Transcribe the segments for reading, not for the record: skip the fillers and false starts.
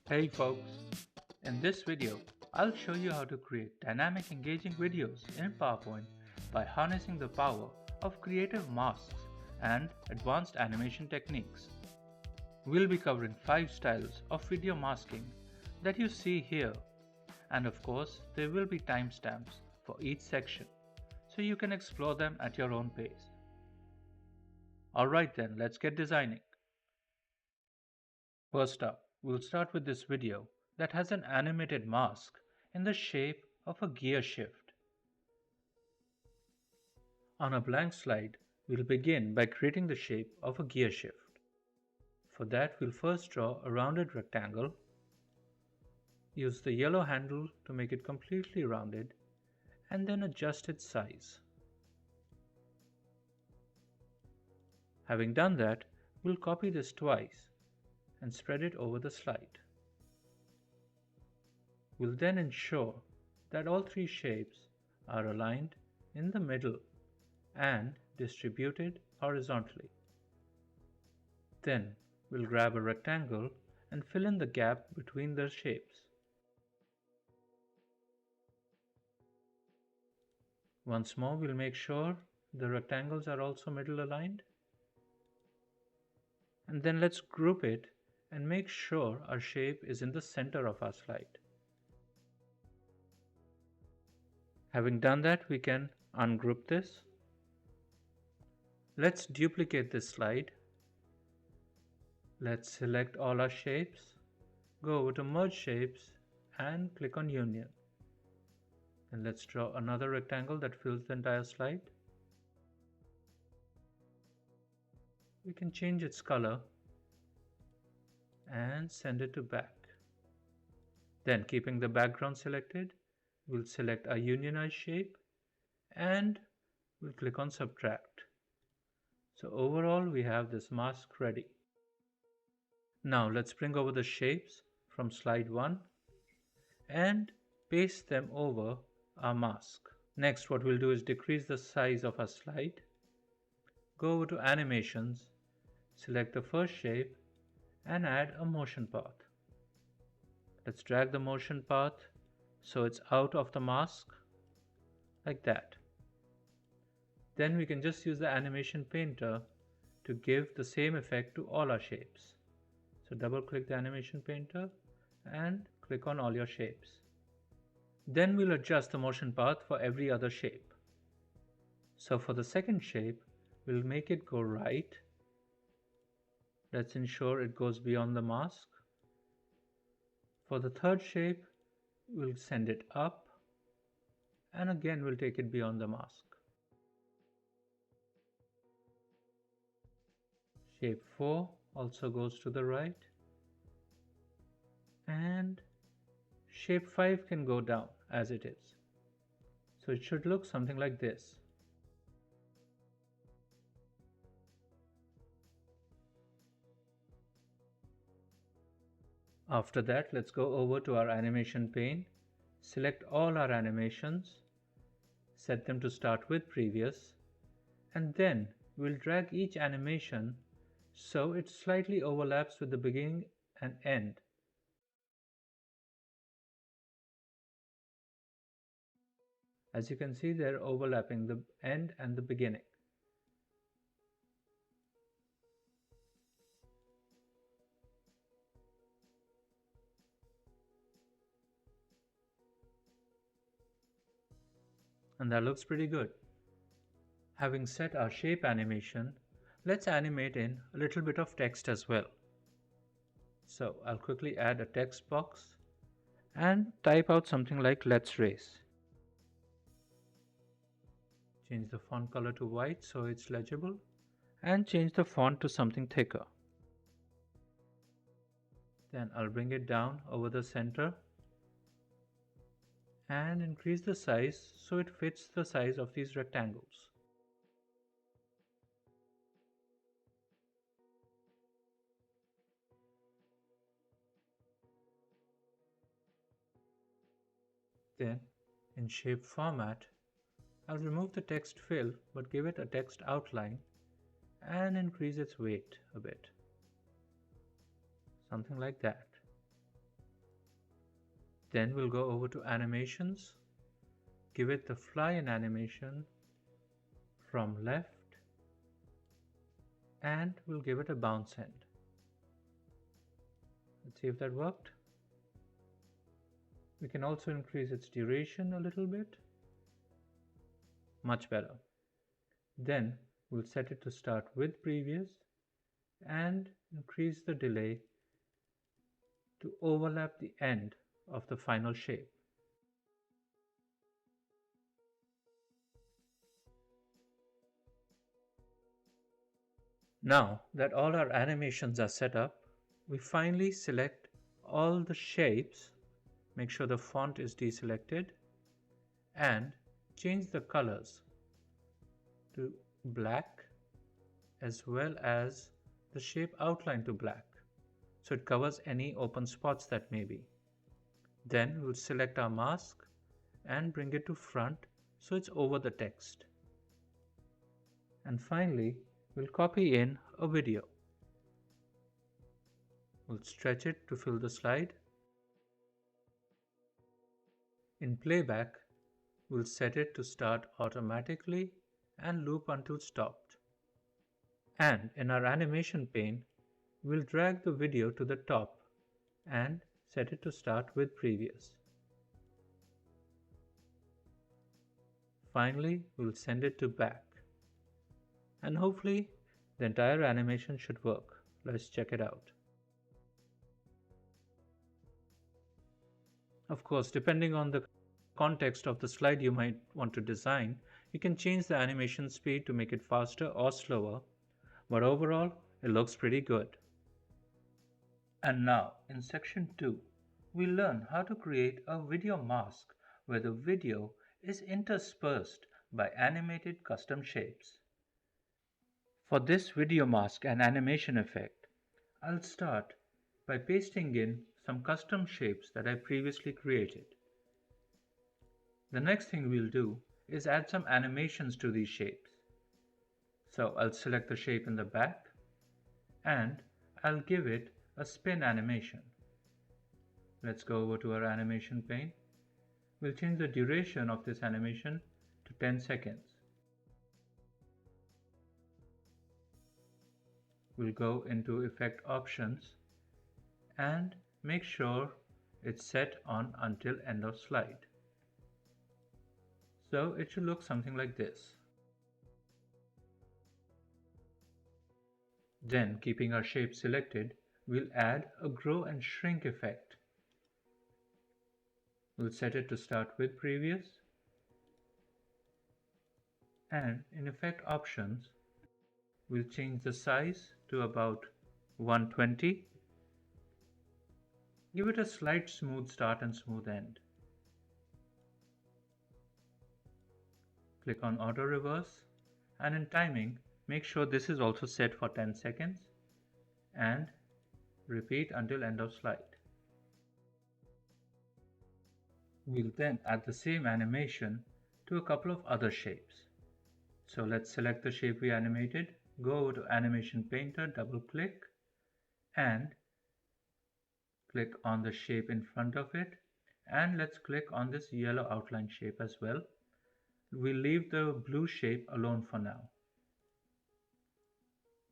Hey folks, in this video, I'll show you how to create dynamic engaging videos in PowerPoint by harnessing the power of creative masks and advanced animation techniques. We'll be covering 5 styles of video masking that you see here, and of course there will be timestamps for each section, so you can explore them at your own pace. Alright then, let's get designing. First up, we'll start with this video that has an animated mask in the shape of a gear shift. On a blank slide, we'll begin by creating the shape of a gear shift. For that, we'll first draw a rounded rectangle, use the yellow handle to make it completely rounded, and then adjust its size. Having done that, we'll copy this twice and spread it over the slide. We'll then ensure that all three shapes are aligned in the middle and distributed horizontally. Then we'll grab a rectangle and fill in the gap between the shapes. Once more, we'll make sure the rectangles are also middle aligned. And then let's group it and make sure our shape is in the center of our slide. Having done that, we can ungroup this. Let's duplicate this slide. Let's select all our shapes, go over to Merge Shapes and click on Union. And let's draw another rectangle that fills the entire slide. We can change its color and send it to back. Then, keeping the background selected, we'll select our unionized shape and we'll click on Subtract. So overall, we have this mask ready. Now let's bring over the shapes from slide 1 and paste them over our mask. Next, what we'll do is decrease the size of our slide. Go over to Animations, select the first shape and add a motion path. Let's drag the motion path so it's out of the mask, like that. Then we can just use the animation painter to give the same effect to all our shapes. So double click the animation painter and click on all your shapes. Then we'll adjust the motion path for every other shape. So for the second shape, we'll make it go right. Let's ensure it goes beyond the mask. For the third shape, we'll send it up and again we'll take it beyond the mask. Shape 4 also goes to the right and shape 5 can go down as it is. So it should look something like this. After that, let's go over to our animation pane, select all our animations, set them to start with previous, and then we'll drag each animation so it slightly overlaps with the beginning and end. As you can see, they're overlapping the end and the beginning. And that looks pretty good. Having set our shape animation, let's animate in a little bit of text as well. So I'll quickly add a text box and type out something like "Let's race." Change the font color to white so it's legible and change the font to something thicker. Then I'll bring it down over the center and increase the size so it fits the size of these rectangles. Then, in shape format, I'll remove the text fill but give it a text outline and increase its weight a bit. Something like that. Then we'll go over to animations, give it the fly in animation from left, and we'll give it a bounce end. Let's see if that worked. We can also increase its duration a little bit. Much better. Then we'll set it to start with previous and increase the delay to overlap the end of the final shape. Now that all our animations are set up, we finally select all the shapes, make sure the font is deselected, and change the colors to black as well as the shape outline to black, so it covers any open spots that may be. Then we'll select our mask and bring it to front so it's over the text. And finally, we'll copy in a video. We'll stretch it to fill the slide. In playback, we'll set it to start automatically and loop until stopped. And in our animation pane, we'll drag the video to the top and set it to start with previous. Finally, we'll send it to back. And hopefully, the entire animation should work. Let's check it out. Of course, depending on the context of the slide you might want to design, you can change the animation speed to make it faster or slower, but overall, it looks pretty good. And now, in section 2, we learn how to create a video mask where the video is interspersed by animated custom shapes. For this video mask and animation effect, I'll start by pasting in some custom shapes that I previously created. The next thing we'll do is add some animations to these shapes. So I'll select the shape in the back and I'll give it a spin animation. Let's go over to our animation pane. We'll change the duration of this animation to 10 seconds. We'll go into Effect Options and make sure it's set on until end of slide. So it should look something like this. Then, keeping our shape selected, we'll add a grow and shrink effect. We'll set it to start with previous, and in Effect Options, we'll change the size to about 120. Give it a slight smooth start and smooth end. Click on Auto Reverse, and in timing, make sure this is also set for 10 seconds and repeat until end of slide. We'll then add the same animation to a couple of other shapes. So let's select the shape we animated, go over to Animation Painter, double click, and click on the shape in front of it, and let's click on this yellow outline shape as well. We'll leave the blue shape alone for now.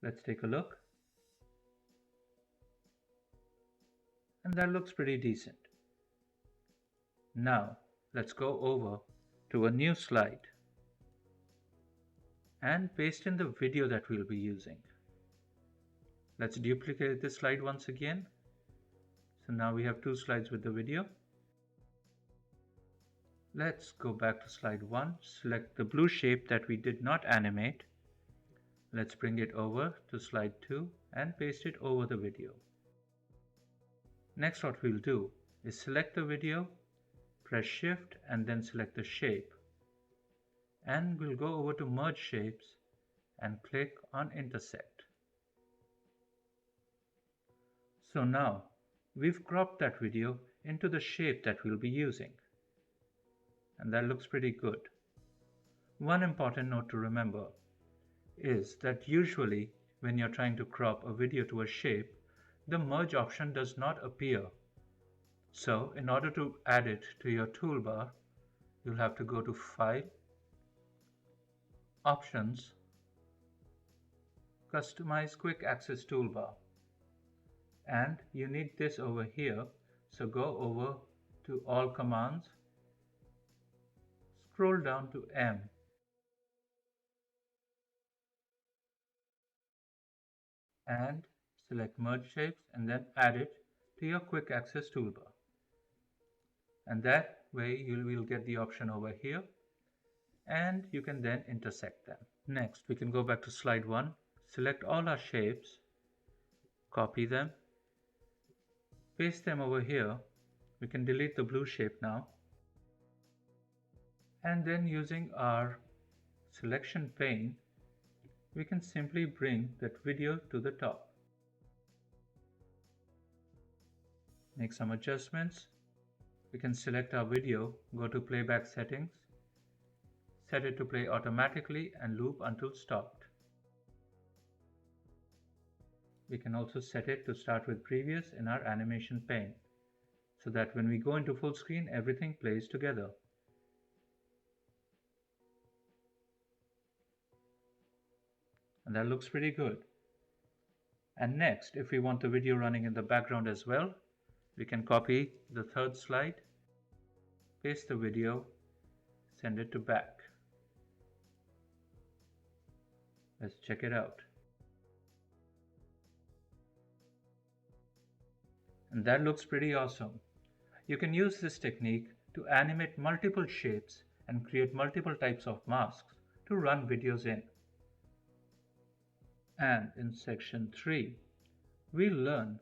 Let's take a look. And that looks pretty decent. Now let's go over to a new slide and paste in the video that we'll be using. Let's duplicate this slide once again. So now we have two slides with the video. Let's go back to slide 1, select the blue shape that we did not animate. Let's bring it over to slide 2 and paste it over the video. Next, what we'll do is select the video, press Shift and then select the shape. And we'll go over to Merge Shapes and click on Intersect. So now we've cropped that video into the shape that we'll be using. And that looks pretty good. One important note to remember is that usually when you're trying to crop a video to a shape, the merge option does not appear. So in order to add it to your toolbar, you'll have to go to File, Options, Customize Quick Access Toolbar. And you need this over here, so go over to All Commands, scroll down to M, and select Merge Shapes and then add it to your Quick Access Toolbar. And that way you will get the option over here, and you can then intersect them. Next, we can go back to slide 1, select all our shapes, copy them, paste them over here. We can delete the blue shape now. And then using our selection pane, we can simply bring that video to the top. Make some adjustments. We can select our video, go to playback settings, set it to play automatically and loop until stopped. We can also set it to start with previous in our animation pane, so that when we go into full screen, everything plays together. And that looks pretty good. And next, if we want the video running in the background as well, we can copy the third slide, paste the video, send it to back. Let's check it out. And that looks pretty awesome. You can use this technique to animate multiple shapes and create multiple types of masks to run videos in. And in section 3, we'll learn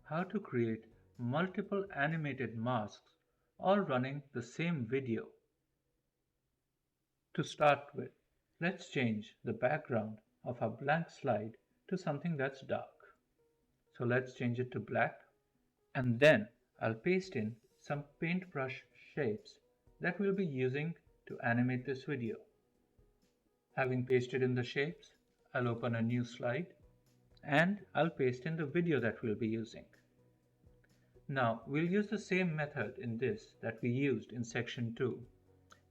how to create multiple animated masks all running the same video. To start with, let's change the background of our blank slide to something that's dark. So let's change it to black, and then I'll paste in some paintbrush shapes that we'll be using to animate this video. Having pasted in the shapes, I'll open a new slide and I'll paste in the video that we'll be using. Now we'll use the same method in this that we used in section 2,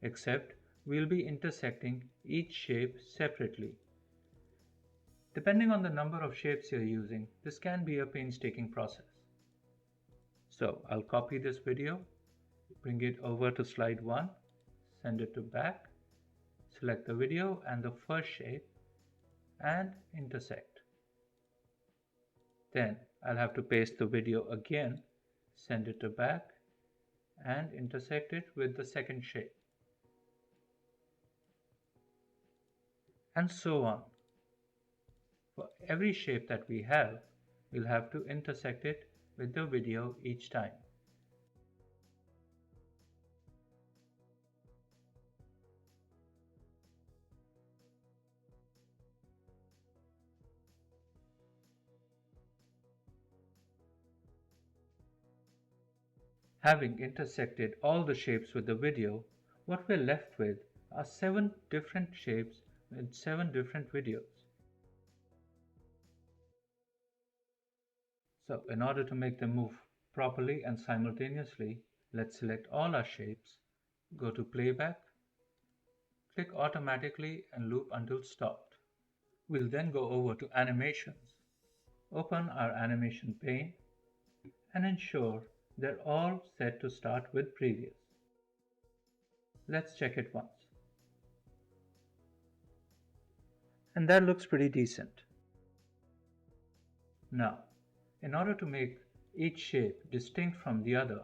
except we'll be intersecting each shape separately. Depending on the number of shapes you're using, this can be a painstaking process. So I'll copy this video, bring it over to slide 1, send it to back, select the video and the first shape, and intersect. Then I'll have to paste the video again, send it to back, and intersect it with the second shape. And so on. For every shape that we have, we'll have to intersect it with the video each time. Having intersected all the shapes with the video, what we're left with are 7 different shapes with 7 different videos. So in order to make them move properly and simultaneously, let's select all our shapes, go to playback, click automatically and loop until stopped. We'll then go over to animations, open our animation pane and ensure they're all set to start with previous. Let's check it once. And that looks pretty decent. Now, in order to make each shape distinct from the other,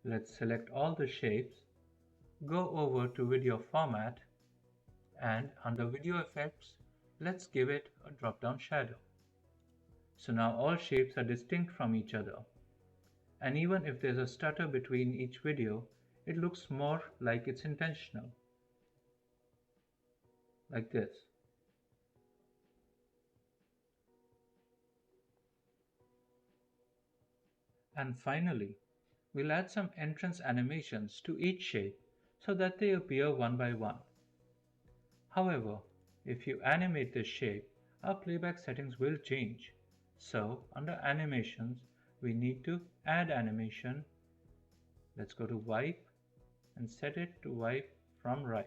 let's select all the shapes, go over to video format, and under video effects, let's give it a drop-down shadow. So now all shapes are distinct from each other. And even if there's a stutter between each video, it looks more like it's intentional. Like this. And finally, we'll add some entrance animations to each shape so that they appear one by one. However, if you animate this shape, our playback settings will change. So under animations, we need to add animation Let's go to wipe and set it to wipe from right.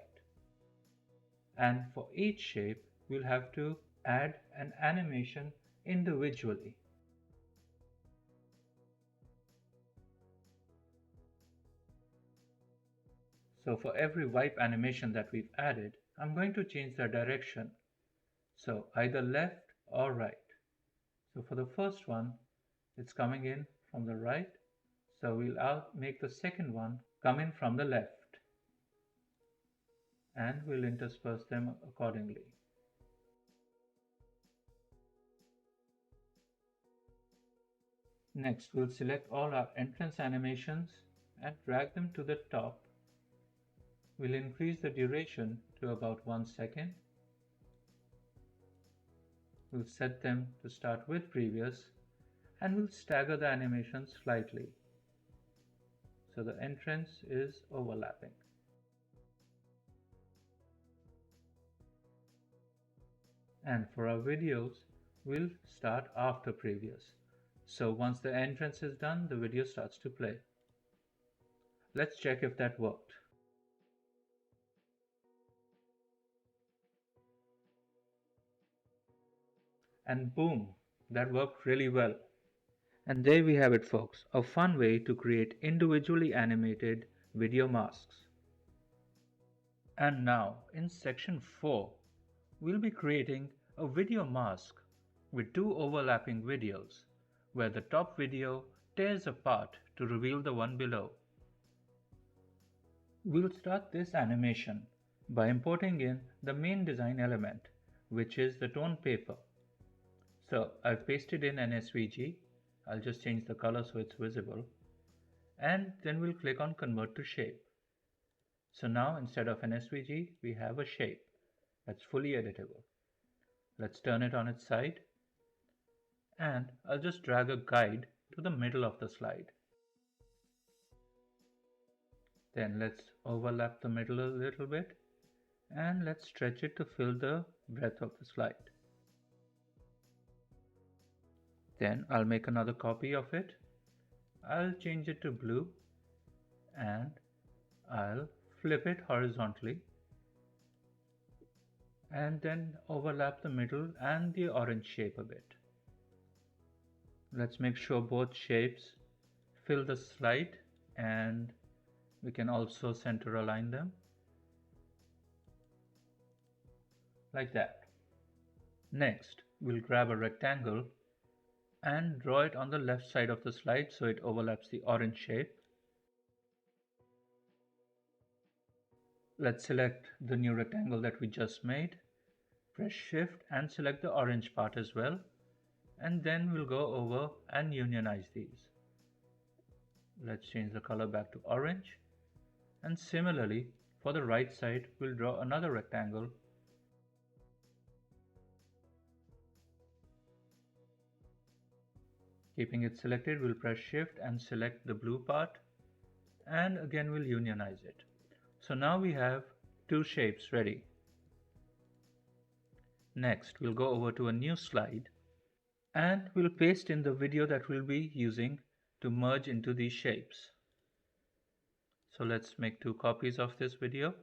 And for each shape, we'll have to add an animation individually. So for every wipe animation that we've added, I'm going to change the direction. So either left or right. So for the first one, it's coming in from the right. So we'll make the second one come in from the left. And we'll intersperse them accordingly. Next, we'll select all our entrance animations and drag them to the top. We'll increase the duration to about 1 second. We'll set them to start with previous and we'll stagger the animations slightly so the entrance is overlapping. And for our videos, we'll start after previous. So once the entrance is done, the video starts to play. Let's check if that worked. And boom, that worked really well. And there we have it, folks, a fun way to create individually animated video masks. And now in section 4, we'll be creating a video mask with 2 overlapping videos where the top video tears apart to reveal the one below. We'll start this animation by importing in the main design element, which is the tone paper. So I've pasted in an SVG. I'll just change the color so it's visible. And then we'll click on convert to shape. So now instead of an SVG, we have a shape that's fully editable. Let's turn it on its side. And I'll just drag a guide to the middle of the slide. Then let's overlap the middle a little bit and let's stretch it to fill the breadth of the slide. Then I'll make another copy of it. I'll change it to blue and I'll flip it horizontally and then overlap the middle and the orange shape a bit. Let's make sure both shapes fill the slide and we can also center align them like that. Next, we'll grab a rectangle and draw it on the left side of the slide so it overlaps the orange shape. Let's select the new rectangle that we just made, press Shift and select the orange part as well, and then we'll go over and unionize these. Let's change the color back to orange, and similarly for the right side we'll draw another rectangle. Keeping it selected, we'll press Shift and select the blue part, and again we'll unionize it. So now we have 2 shapes ready. Next, we'll go over to a new slide and we'll paste in the video that we'll be using to merge into these shapes. So let's make 2 copies of this video.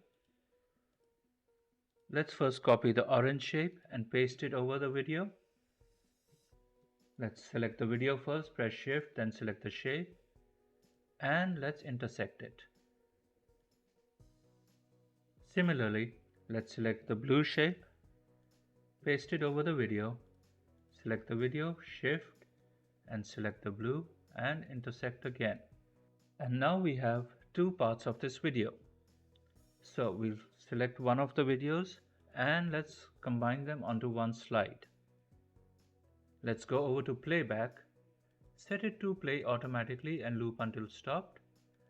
Let's first copy the orange shape and paste it over the video. Let's select the video first, press Shift, then select the shape, and let's intersect it. Similarly, let's select the blue shape, paste it over the video, select the video, Shift, and select the blue, and intersect again. And now we have 2 parts of this video. So we'll select one of the videos and let's combine them onto one slide. Let's go over to playback, set it to play automatically and loop until stopped,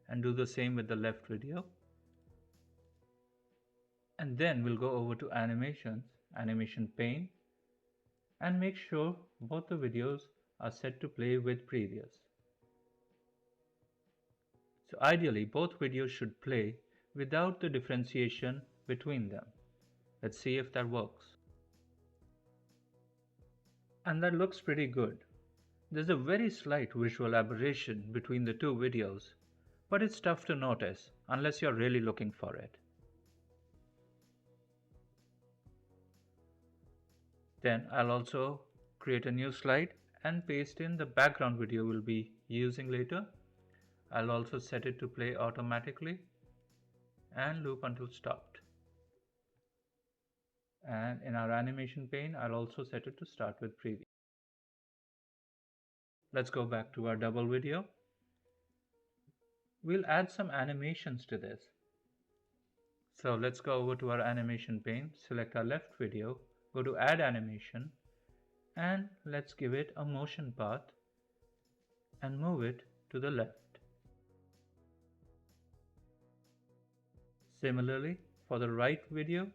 and do the same with the left video. And then we'll go over to animations, animation pane, and make sure both the videos are set to play with previous. So ideally both videos should play without the differentiation between them. Let's see if that works. And that looks pretty good. There's a very slight visual aberration between the 2 videos, but it's tough to notice unless you're really looking for it. Then I'll also create a new slide and paste in the background video we'll be using later. I'll also set it to play automatically and loop until stopped. And in our animation pane, I'll also set it to start with preview. Let's go back to our double video. We'll add some animations to this. So let's go over to our animation pane, select our left video, go to add animation, and let's give it a motion path and move it to the left. Similarly, for the right video,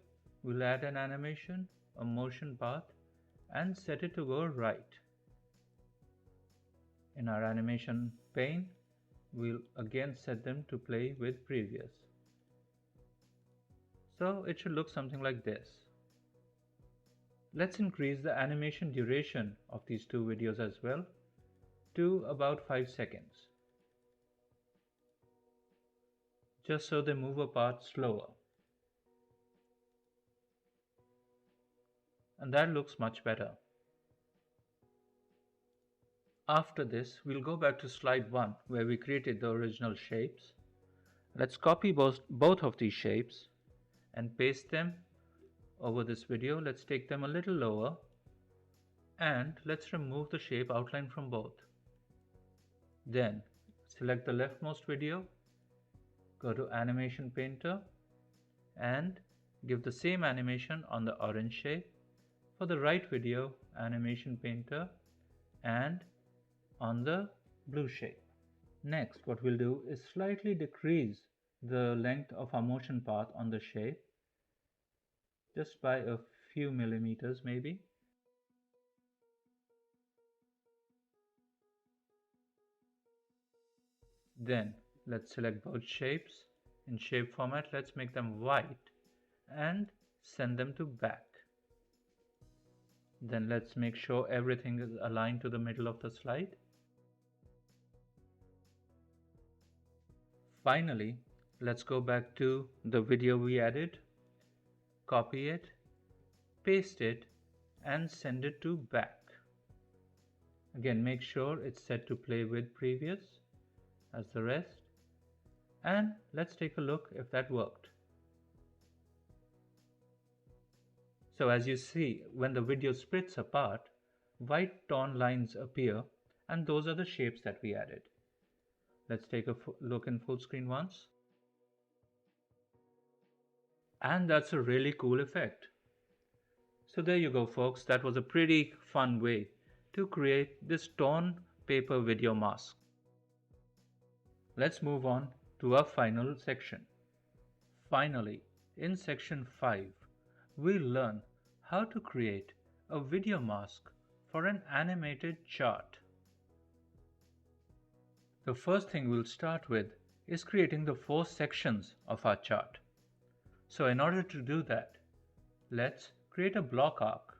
we'll add an animation, a motion path, and set it to go right. In our animation pane, we'll again set them to play with previous. So it should look something like this. Let's increase the animation duration of these two videos as well to about 5 seconds, just so they move apart slower. And that looks much better. After this, we'll go back to slide 1 where we created the original shapes. Let's copy both of these shapes and paste them over this video. Let's take them a little lower and let's remove the shape outline from both. Then select the leftmost video, go to Animation Painter and give the same animation on the orange shape. For the right video, Animation Painter and on the blue shape. Next, what we'll do is slightly decrease the length of our motion path on the shape, just by a few millimeters maybe. Then let's select both shapes. In shape format, let's make them white and send them to back. Then let's make sure everything is aligned to the middle of the slide. Finally, let's go back to the video we added, copy it, paste it, and send it to back. Again, make sure it's set to play with previous as the rest, and let's take a look if that worked. So as you see, when the video splits apart, white torn lines appear, and those are the shapes that we added. Let's take a look in full screen once. And that's a really cool effect. So there you go, folks. That was a pretty fun way to create this torn paper video mask. Let's move on to our final section. Finally, in section 5, we'll learn how to create a video mask for an animated chart. The first thing we'll start with is creating the 4 sections of our chart. So in order to do that, let's create a block arc.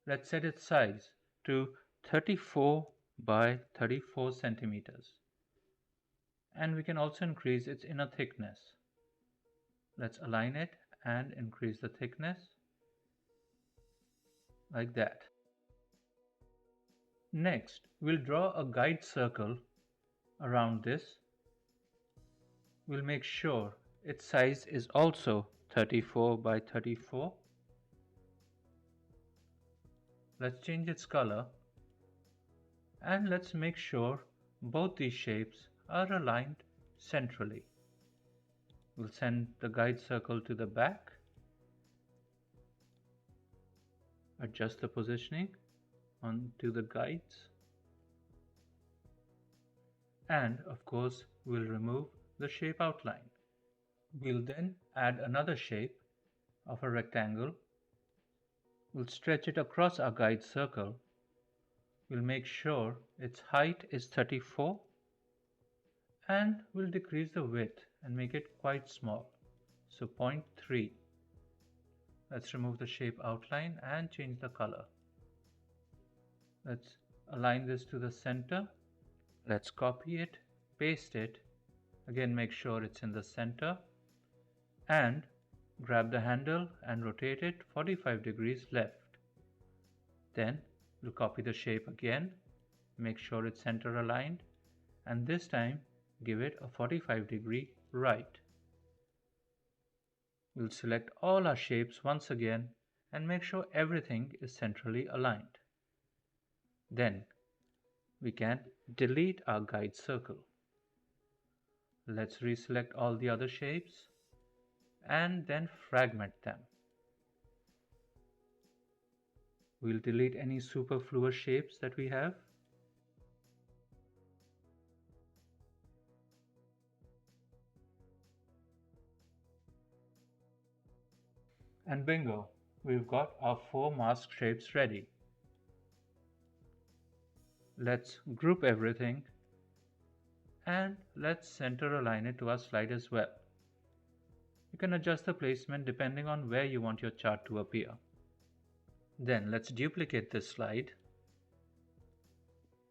Let's set its size to 34 by 34 centimeters. And we can also increase its inner thickness. Let's align it and increase the thickness like that. Next, we'll draw a guide circle around this. We'll make sure its size is also 34 by 34. Let's change its color and let's make sure both these shapes are aligned centrally. We'll send the guide circle to the back, adjust the positioning onto the guides, and of course we'll remove the shape outline. We'll then add another shape of a rectangle. We'll stretch it across our guide circle. We'll make sure its height is 34 and we'll decrease the width and make it quite small, so 0.3. Let's remove the shape outline and change the color. Let's align this to the center Let's copy it, paste it, again make sure it's in the center, and grab the handle and rotate it 45 degrees left. Then we'll copy the shape again, make sure it's center aligned, and this time give it a 45-degree right. We'll select all our shapes once again and make sure everything is centrally aligned. Then we can delete our guide circle. Let's reselect all the other shapes and then fragment them. We'll delete any superfluous shapes that we have. And bingo, we've got our 4 mask shapes ready. Let's group everything and let's center align it to our slide as well. You can adjust the placement depending on where you want your chart to appear. Then let's duplicate this slide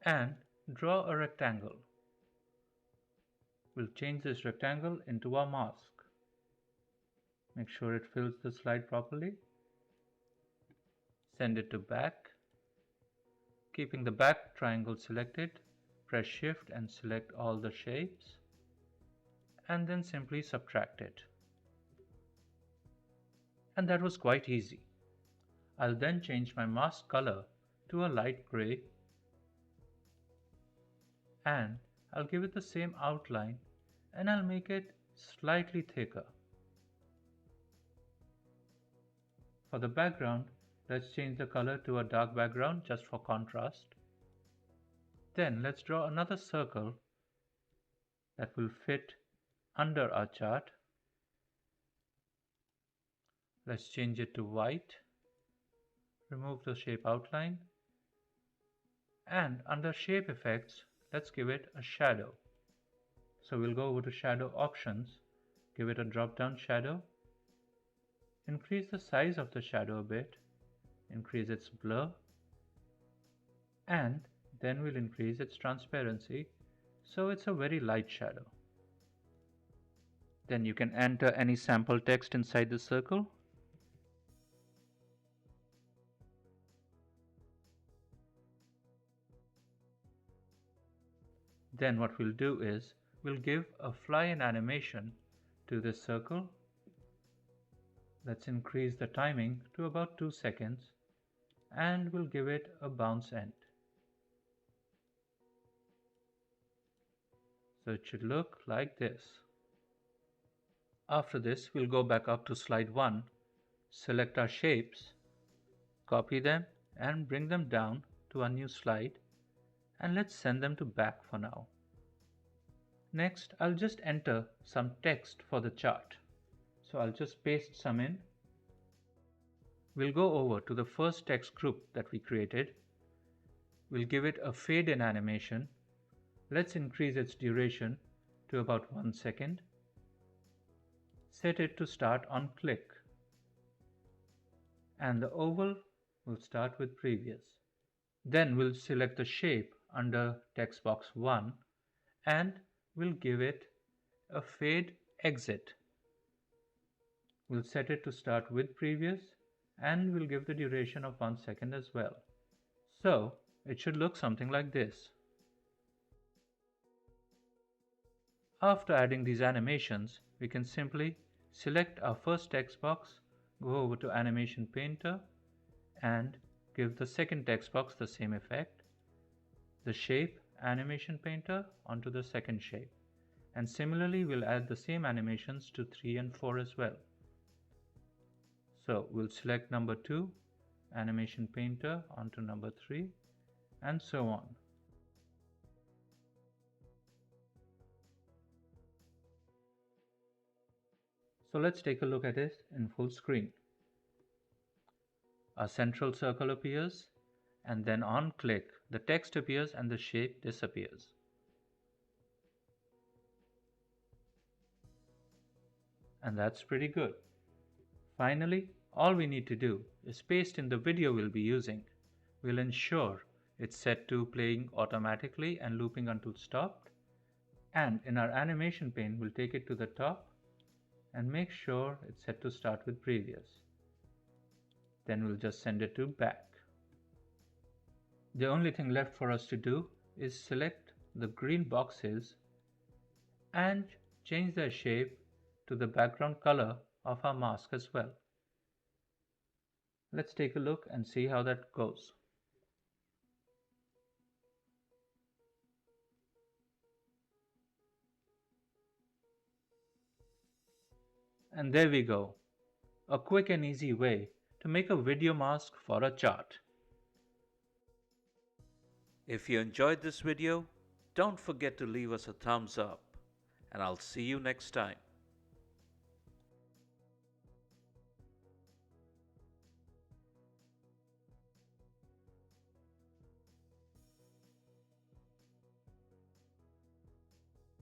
and draw a rectangle. We'll change this rectangle into our mask. Make sure it fills the slide properly. Send it to back. Keeping the back triangle selected, press Shift and select all the shapes, and then simply subtract it. And that was quite easy. I'll then change my mask color to a light gray, and I'll give it the same outline, and I'll make it slightly thicker. For the background, let's change the color to a dark background just for contrast. Then let's draw another circle that will fit under our chart. Let's change it to white. Remove the shape outline. And under shape effects, let's give it a shadow. So we'll go over to shadow options, give it a drop down shadow. Increase the size of the shadow a bit, increase its blur, and then we'll increase its transparency so it's a very light shadow. Then you can enter any sample text inside the circle. Then what we'll do is we'll give a fly in animation to this circle. Let's increase the timing to about 2 seconds and we'll give it a bounce end. So it should look like this. After this, we'll go back up to slide 1, select our shapes, copy them and bring them down to our new slide, and let's send them to back for now. Next, I'll just enter some text for the chart. So I'll just paste some in. We'll go over to the first text group that we created. We'll give it a fade in animation. Let's increase its duration to about 1 second. Set it to start on click. And the oval will start with previous. Then we'll select the shape under text box 1 and we'll give it a fade exit. We'll set it to start with previous and we'll give the duration of 1 second as well. So it should look something like this. After adding these animations, we can simply select our first text box, go over to Animation Painter and give the second text box the same effect. The shape Animation Painter onto the second shape. And similarly, we'll add the same animations to 3 and 4 as well. So we'll select number 2, Animation Painter onto number 3, and so on. So let's take a look at it in full screen. A central circle appears, and then on click, the text appears and the shape disappears. And that's pretty good. Finally, all we need to do is paste in the video we'll be using. We'll ensure It's set to playing automatically and looping until stopped. And in our animation pane, we'll take it to the top and make sure it's set to start with previous. Then we'll just send it to back. The only thing left for us to do is select the green boxes and change their shape to the background color of our mask as well. Let's take a look and see how that goes. And there we go, a quick and easy way to make a video mask for a chart. If you enjoyed this video, don't forget to leave us a thumbs up, and I'll see you next time.